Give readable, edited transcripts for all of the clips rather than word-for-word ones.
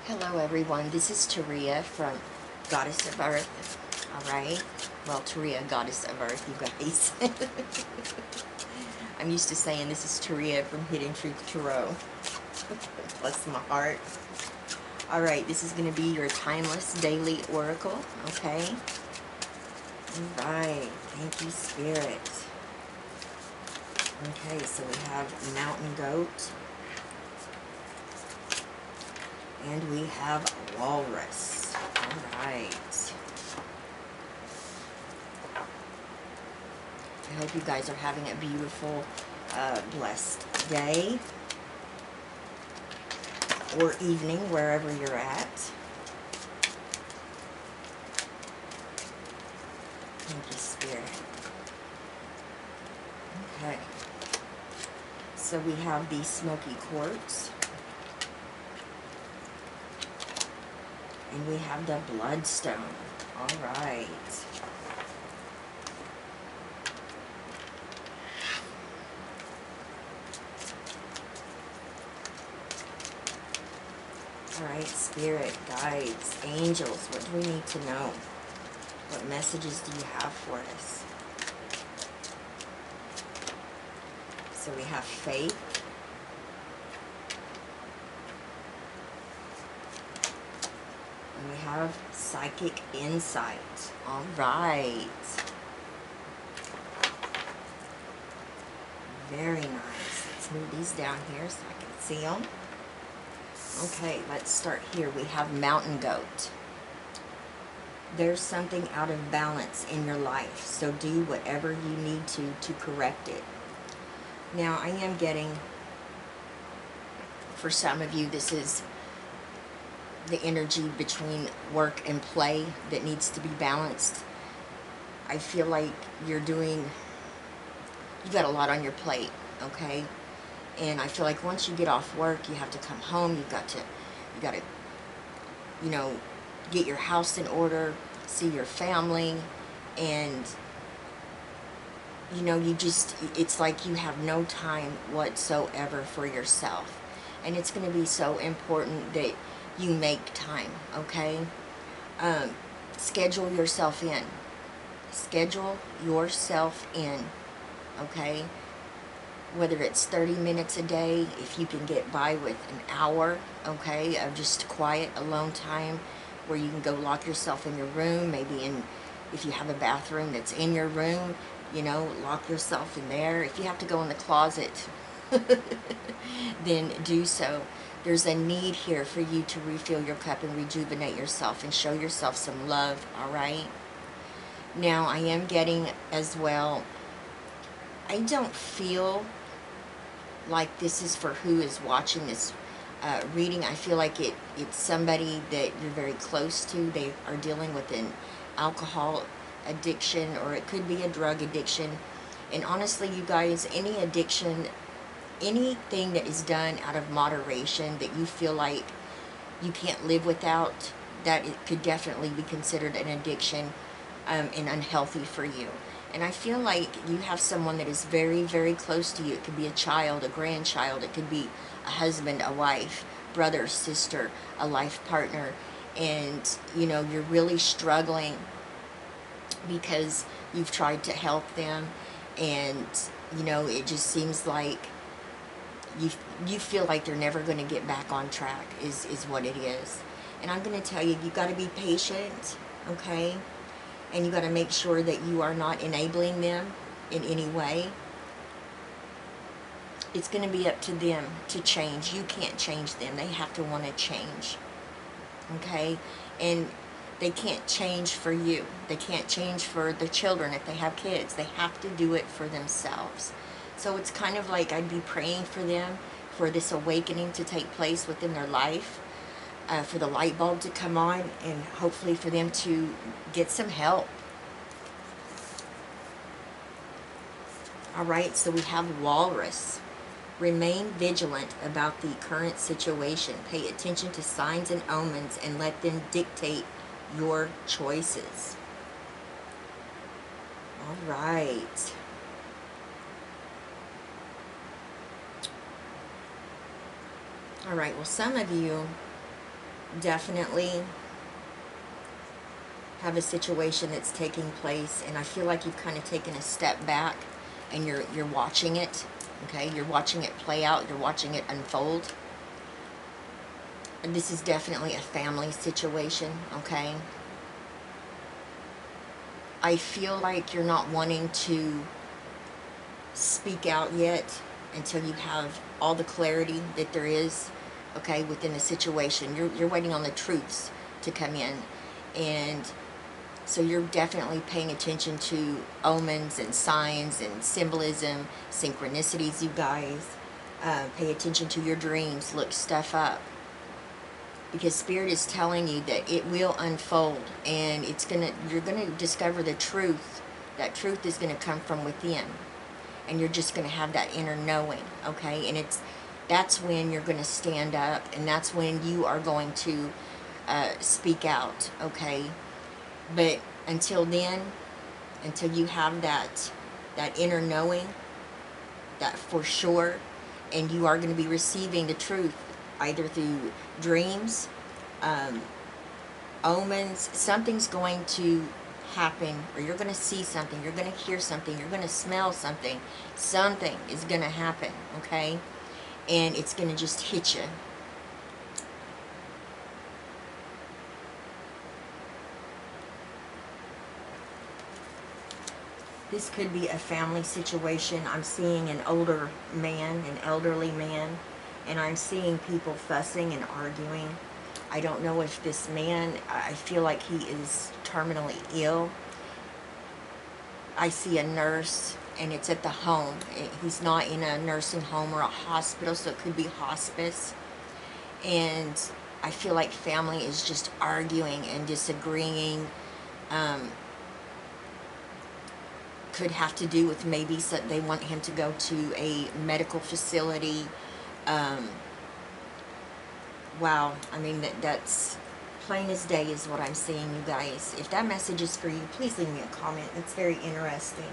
Hello everyone, this is Taria from Goddess of Earth. Alright, well, Taria, Goddess of Earth, you guys. I'm used to saying this is Taria from Hidden Truth Tarot. Bless my heart. Alright, this is going to be your timeless daily oracle, okay? Alright, thank you, Spirit. Okay, so we have Mountain Goat. And we have Walrus. Alright. I hope you guys are having a beautiful, blessed day. Or evening, wherever you're at. Thank you, Spirit. Okay. So we have the Smoky Quartz. And we have the Bloodstone. Alright. Alright, Spirit, guides, angels, what do we need to know? What messages do you have for us? So we have faith. And we have psychic insight. All right. Very nice. Let's move these down here so I can see them. Okay, let's start here. We have Mountain Goat. There's something out of balance in your life, so do whatever you need to correct it. Now, I am getting, for some of you, this is the energy between work and play that needs to be balanced. I feel like you've got a lot on your plate, okay? And I feel like once you get off work, you have to come home, you got to, you know, get your house in order, see your family, and, you know, it's like you have no time whatsoever for yourself. And it's going to be so important that you make time, okay? Schedule yourself in. Schedule yourself in, okay? Whether it's 30 minutes a day, if you can get by with an hour, okay, of just quiet, alone time, where you can go lock yourself in your room, maybe if you have a bathroom that's in your room, you know, lock yourself in there. If you have to go in the closet, then do so. There's a need here for you to refill your cup and rejuvenate yourself and show yourself some love, all right? Now, I am getting as well, I don't feel like this is for who is watching this reading. I feel like it's somebody that you're very close to. They are dealing with an alcohol addiction, or it could be a drug addiction. And honestly, you guys, any addiction, anything that is done out of moderation that you feel like you can't live without, that it could definitely be considered an addiction and unhealthy for you. And I feel like you have someone that is very, very close to you. It could be a child, a grandchild. It could be a husband, a wife, brother, sister, a life partner. And, you know, you're really struggling because you've tried to help them. And, you know, it just seems like you feel like they're never going to get back on track is what it is. And I'm going to tell you, you got to be patient, okay? And you got to make sure that you are not enabling them in any way. It's going to be up to them to change. You can't change them. They have to want to change. Okay? And they can't change for you. They can't change for their children if they have kids. They have to do it for themselves. So it's kind of like I'd be praying for them, for this awakening to take place within their life. For the light bulb to come on, and hopefully for them to get some help. Alright, so we have Walrus. Remain vigilant about the current situation. Pay attention to signs and omens and let them dictate your choices. Alright. Alright, well, some of you definitely have a situation that's taking place, and I feel like you've kind of taken a step back and you're watching it. Okay, you're watching it play out, you're watching it unfold. And this is definitely a family situation, okay? I feel like you're not wanting to speak out yet until you have all the clarity that there is, okay, within the situation. You're waiting on the truths to come in. And so you're definitely paying attention to omens and signs and symbolism, synchronicities, you guys. Pay attention to your dreams. Look stuff up. Because Spirit is telling you that it will unfold, and you're gonna discover the truth. That truth is gonna come from within, and you're just gonna have that inner knowing, okay? And that's when you're gonna stand up, and that's when you are going to speak out, okay? But until then, until you have that inner knowing, that for sure, and you are going to be receiving the truth either through dreams, omens. Something's going to happen, or you're going to see something, you're going to hear something, you're going to smell something. Something is going to happen, okay? And it's going to just hit you. This could be a family situation. I'm seeing an older man, an elderly man, and I'm seeing people fussing and arguing. I don't know if this man, I feel like he is terminally ill. I see a nurse, and it's at the home. He's not in a nursing home or a hospital, so it could be hospice. And I feel like family is just arguing and disagreeing. Could have to do with maybe they want him to go to a medical facility. Wow, I mean, that's plain as day is what I'm seeing, you guys. If that message is for you, please leave me a comment. It's very interesting.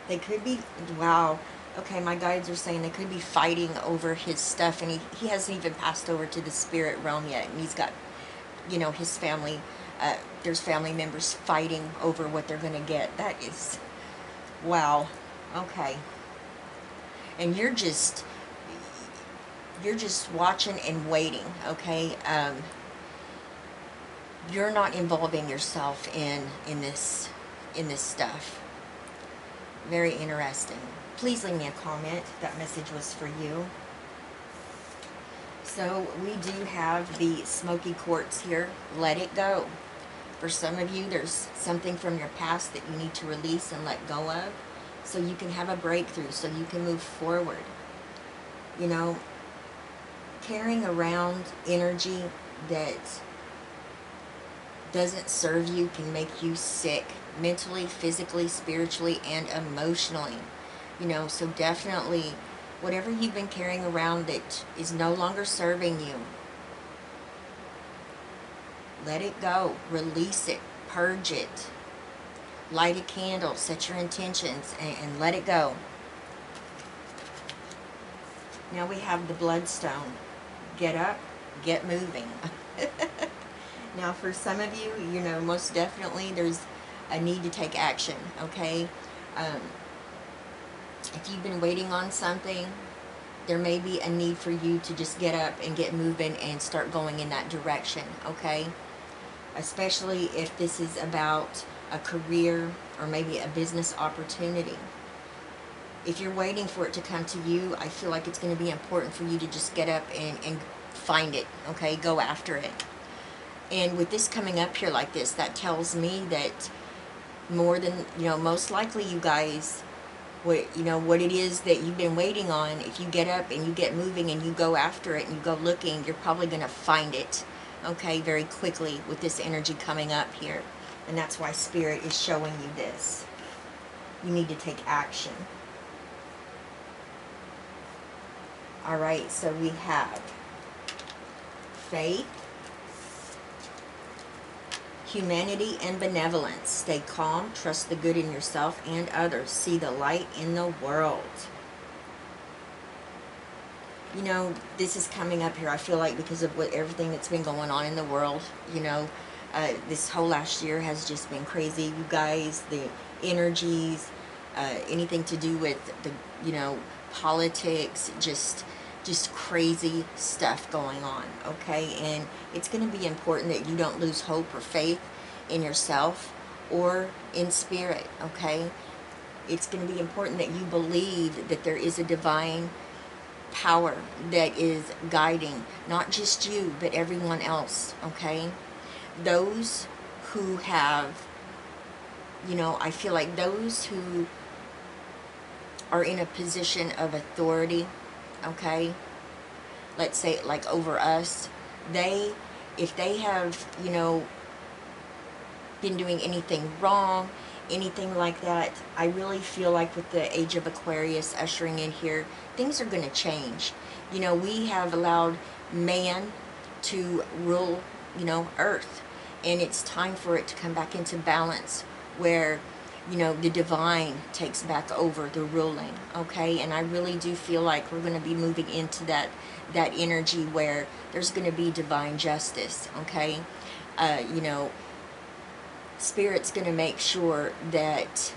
They could be, wow, okay, my guides are saying they could be fighting over his stuff, and he hasn't even passed over to the spirit realm yet, and he's got, you know, his family. There's family members fighting over what they're going to get. That is, wow, okay. And you're just watching and waiting, okay? You're not involving yourself in this stuff. Very interesting. Please leave me a comment if that message was for you. So we do have the smoky quartz here. Let it go. For some of you, there's something from your past that you need to release and let go of, so you can have a breakthrough, so you can move forward. You know, carrying around energy that doesn't serve you can make you sick, mentally, physically, spiritually, and emotionally. You know, so definitely, whatever you've been carrying around that is no longer serving you, let it go. Release it. Purge it. Light a candle. Set your intentions and let it go. Now we have the bloodstone. Get up. Get moving. Now for some of you, you know, most definitely there's a need to take action, okay? If you've been waiting on something, there may be a need for you to just get up and get moving and start going in that direction, okay? Especially if this is about a career or maybe a business opportunity. If you're waiting for it to come to you, I feel like it's going to be important for you to just get up and find it, okay? Go after it. And with this coming up here like this, that tells me that more than, you know, most likely you guys, what it is that you've been waiting on, if you get up and you get moving and you go after it and you go looking, you're probably going to find it, okay, very quickly with this energy coming up here. And that's why Spirit is showing you this. You need to take action. Alright, so we have faith, humanity, and benevolence. Stay calm, trust the good in yourself and others. See the light in the world. you know, this is coming up here, I feel like, because of what everything that's been going on in the world, you know. This whole last year has just been crazy, you guys. The energies, anything to do with the, you know, politics, just crazy stuff going on, okay? And it's going to be important that you don't lose hope or faith in yourself or in spirit, okay? It's going to be important that you believe that there is a divine power that is guiding not just you but everyone else, okay? Those who have, you know, I feel like those who are in a position of authority, okay, let's say like over us, if they have, you know, been doing anything wrong, anything like that, I really feel like with the age of Aquarius ushering in here, things are going to change. You know, we have allowed man to rule, you know, earth, and it's time for it to come back into balance where, you know, the divine takes back over the ruling, okay? And I really do feel like we're going to be moving into that energy where there's going to be divine justice, okay? You know, Spirit's going to make sure that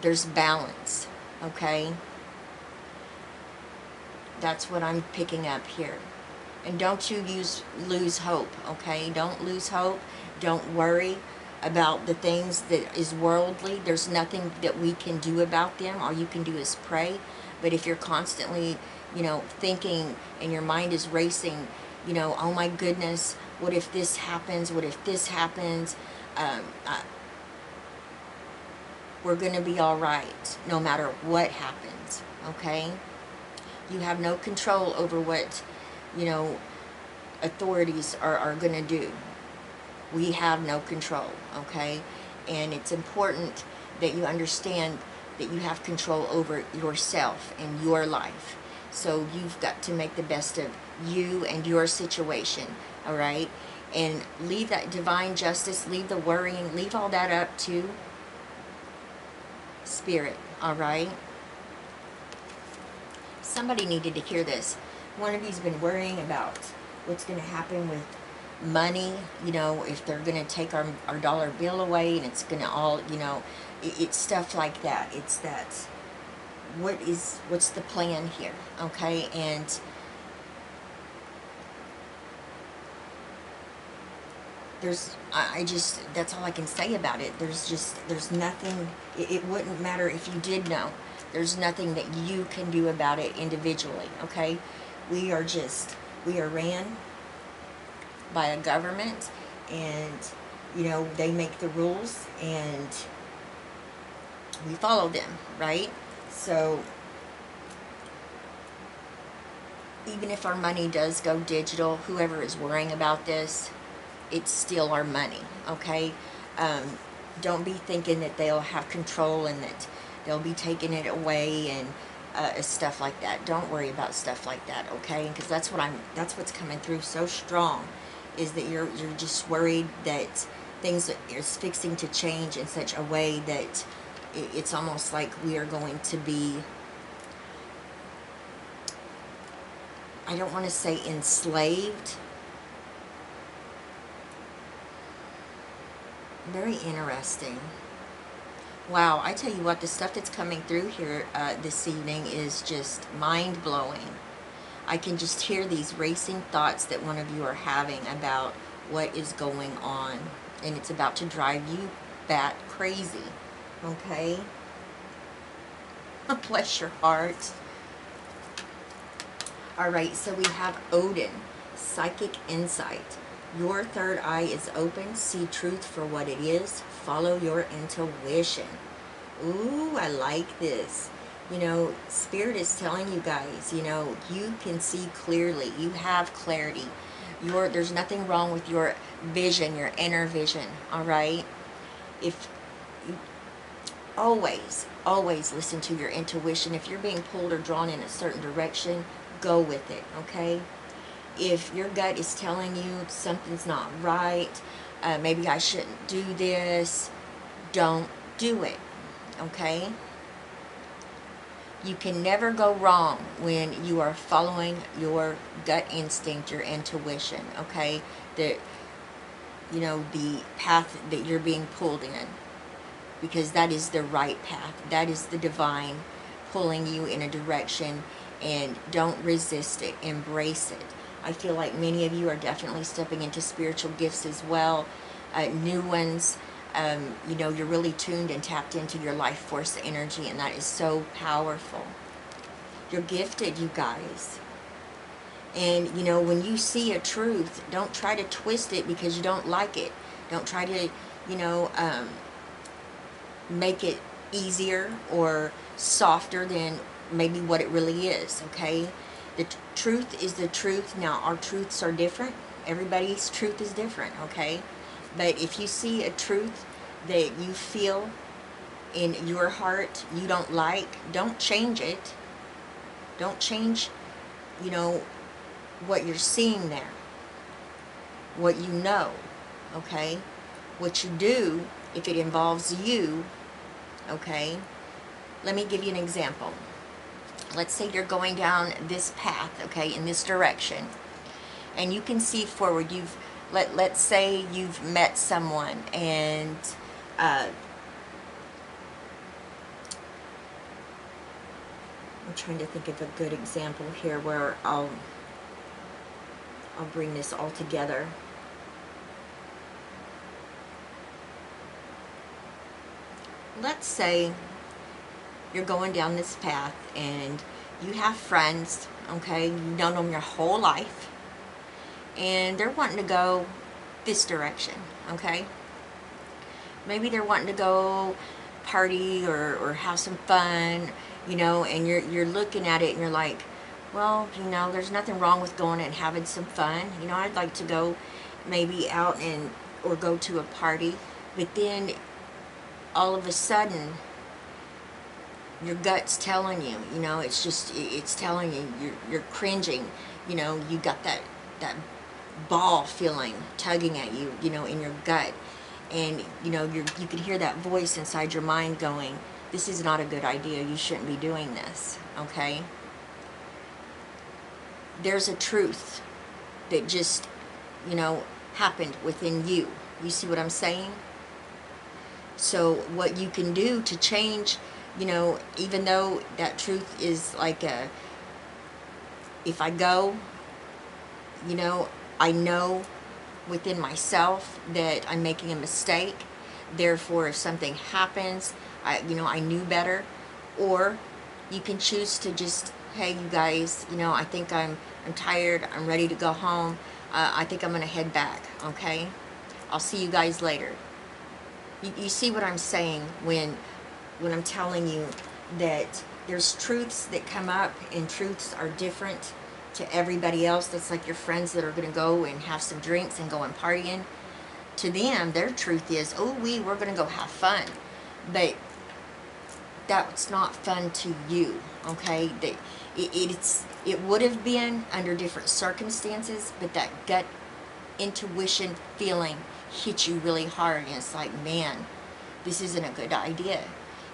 there's balance, okay? That's what I'm picking up here. And don't you lose hope, okay? Don't lose hope. Don't worry about the things that is worldly. There's nothing that we can do about them. All you can do is pray. But if you're constantly, you know, thinking and your mind is racing, you know, oh my goodness, what if this happens? What if this happens? We're going to be all right no matter what happens, okay? You have no control over what, you know, authorities are going to do. We have no control, okay? And it's important that you understand that you have control over yourself and your life. So you've got to make the best of you and your situation, all right? And leave that divine justice, leave the worrying, leave all that up to Spirit, all right? Somebody needed to hear this. One of you's been worrying about what's going to happen with money, you know, if they're going to take our dollar bill away, and it's going to all, you know, it's stuff like that. It's that, what's the plan here, okay? And that's all I can say about it. There's nothing, it wouldn't matter if you did know. There's nothing that you can do about it individually, okay? We are ran by a government, and, you know, they make the rules, and we follow them, right? So, even if our money does go digital, whoever is worrying about this, it's still our money, okay? Don't be thinking that they'll have control and that they'll be taking it away and stuff like that. Don't worry about stuff like that, okay? Because that's what's coming through so strong, is that you're just worried that things is fixing to change in such a way that it's almost like we are going to be, I don't want to say enslaved. Very interesting. Wow, I tell you what, the stuff that's coming through here this evening is just mind-blowing. I can just hear these racing thoughts that one of you are having about what is going on. And it's about to drive you bat crazy. Okay? Bless your heart. Alright, so we have Odin, Psychic Insight. Your third eye is open. See truth for what it is. Follow your intuition. Ooh, I like this. You know, Spirit is telling you guys, you know, you can see clearly. You have clarity. There's nothing wrong with your vision, your inner vision, all right? If you always listen to your intuition. If you're being pulled or drawn in a certain direction, go with it, okay? If your gut is telling you something's not right, maybe I shouldn't do this, don't do it, okay? You can never go wrong when you are following your gut instinct, your intuition, okay? The, you know, the path that you're being pulled in, because that is the right path. That is the divine pulling you in a direction, and don't resist it. Embrace it. I feel like many of you are definitely stepping into spiritual gifts as well, new ones. You know, you're really tuned and tapped into your life force energy, and that is so powerful. You're gifted, you guys. And, you know, when you see a truth, don't try to twist it because you don't like it. Don't try to, you know, make it easier or softer than maybe what it really is, okay? The truth is the truth. Now, our truths are different. Everybody's truth is different, okay? But if you see a truth that you feel in your heart you don't like, don't change it. Don't change, you know, what you're seeing there. What you know, okay? What you do, if it involves you, okay? Let me give you an example. Let's say you're going down this path, okay, in this direction, and you can see forward. Let's say you've met someone, and I'm trying to think of a good example here where I'll bring this all together. Let's say you're going down this path and you have friends, okay, you've known them your whole life, and they're wanting to go this direction, okay? Maybe they're wanting to go party or have some fun, you know, and you're looking at it and you're like, well, you know, there's nothing wrong with going and having some fun. You know, I'd like to go maybe out or go to a party. But then all of a sudden, your gut's telling you, you know, it's telling you, you're cringing, you know, you got that ball feeling tugging at you, you know, in your gut. And, you know, you can hear that voice inside your mind going, this is not a good idea, you shouldn't be doing this, okay? There's a truth that just, you know, happened within you. You see what I'm saying? So what you can do to change, you know, even though that truth is like if I go, you know, I know within myself that I'm making a mistake. Therefore, if something happens, I knew better. Or you can choose to just, hey, you guys, you know, I think I'm tired. I'm ready to go home. I think I'm going to head back, okay? I'll see you guys later. You see what I'm saying when I'm telling you that there's truths that come up, and truths are different to everybody else. That's like your friends that are going to go and have some drinks and go and partying. To them, their truth is, oh, we're going to go have fun. But that's not fun to you, okay? It would have been under different circumstances, but that gut intuition feeling hit you really hard, and it's like, man, this isn't a good idea.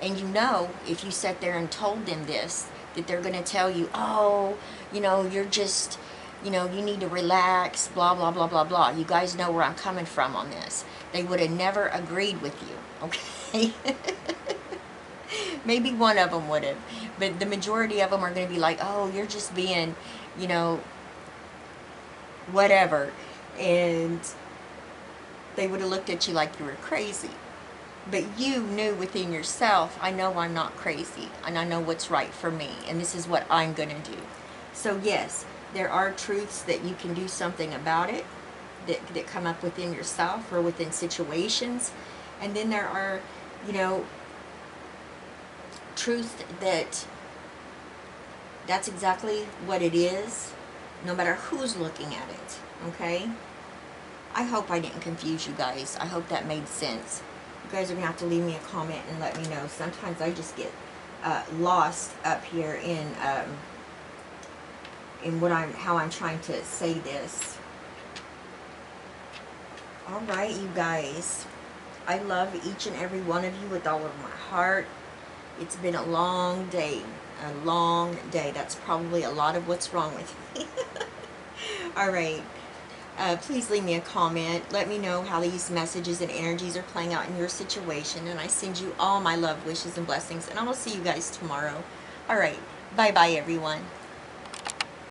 And you know, if you sat there and told them this, that they're going to tell you, oh, you know, you're just, you know, you need to relax, blah, blah, blah, blah, blah. You guys know where I'm coming from on this. They would have never agreed with you, okay? Maybe one of them would have, but the majority of them are going to be like, oh, you're just being, you know, whatever. And they would have looked at you like you were crazy. But you knew within yourself, I know I'm not crazy, and I know what's right for me, and this is what I'm going to do. So yes, there are truths that you can do something about it, that come up within yourself or within situations. And then there are, you know, truths that's exactly what it is, no matter who's looking at it, okay? I hope I didn't confuse you guys. I hope that made sense. You guys are going to have to leave me a comment and let me know. Sometimes I just get lost up here in how I'm trying to say this. All right, you guys. I love each and every one of you with all of my heart. It's been a long day. a long day. That's probably a lot of what's wrong with me. All right. Please leave me a comment. Let me know how these messages and energies are playing out in your situation. And I send you all my love, wishes, and blessings. And I will see you guys tomorrow. All right. Bye-bye, everyone.